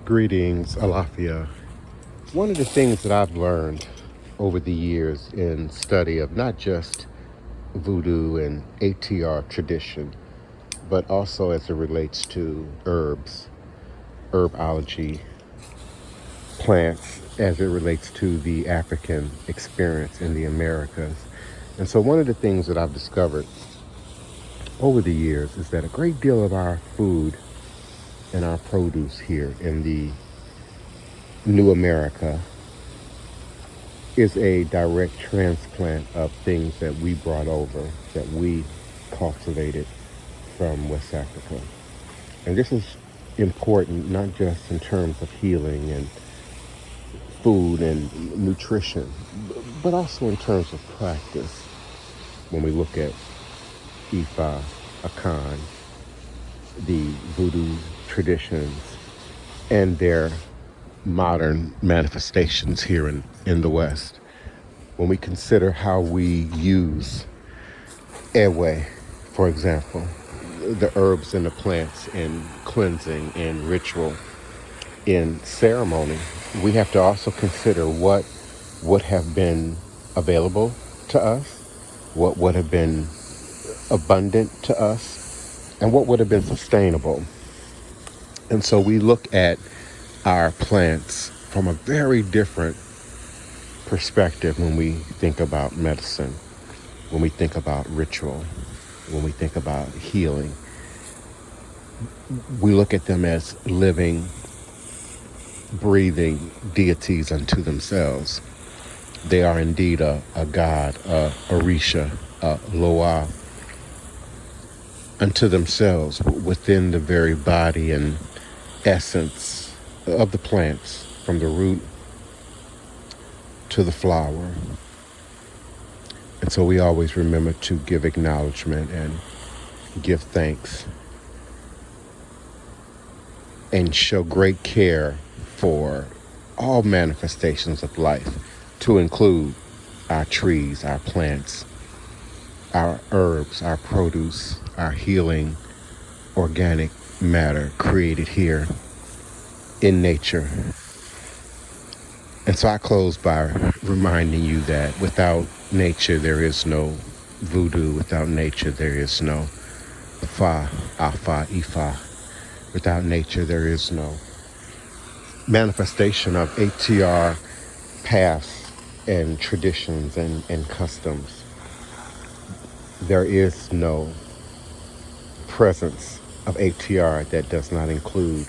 Greetings, Alafia. One of the things that I've learned over the years in study of not just Voodoo and ATR tradition, but also as it relates to herbs, herbology, plants, as it relates to the African experience in the Americas. And so one of the things that I've discovered over the years is that a great deal of our food and our produce here in the New America is a direct transplant of things that we brought over, that we cultivated from West Africa. And this is important not just in terms of healing and food and nutrition, but also in terms of practice. When we look at Ifa, Akan, the Voodoo traditions, and their modern manifestations here in the West. When we consider how we use Ewe, for example, the herbs and the plants in cleansing and ritual, in ceremony, we have to also consider what would have been available to us, what would have been abundant to us, and what would have been sustainable. And so we look at our plants from a very different perspective when we think about medicine, when we think about ritual, when we think about healing. We look at them as living, breathing deities unto themselves. They are indeed a god, a Orisha, a Loa, unto themselves within the very body and essence of the plants, from the root to the flower. And so we always remember to give acknowledgement and give thanks and show great care for all manifestations of life, to include our trees, our plants, our herbs, our produce, our healing organic matter created here in nature. And so I close by reminding you that without nature there is no voodoo. Without nature there is no Fa, Afa, Ifa. Without nature there is no manifestation of ATR paths and traditions and customs. There is no presence of ATR that does not include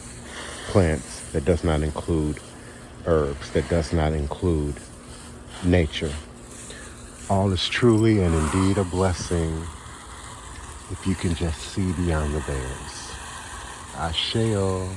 plants, that does not include herbs, that does not include nature. All is truly and indeed a blessing if you can just see beyond the veils. Asheo.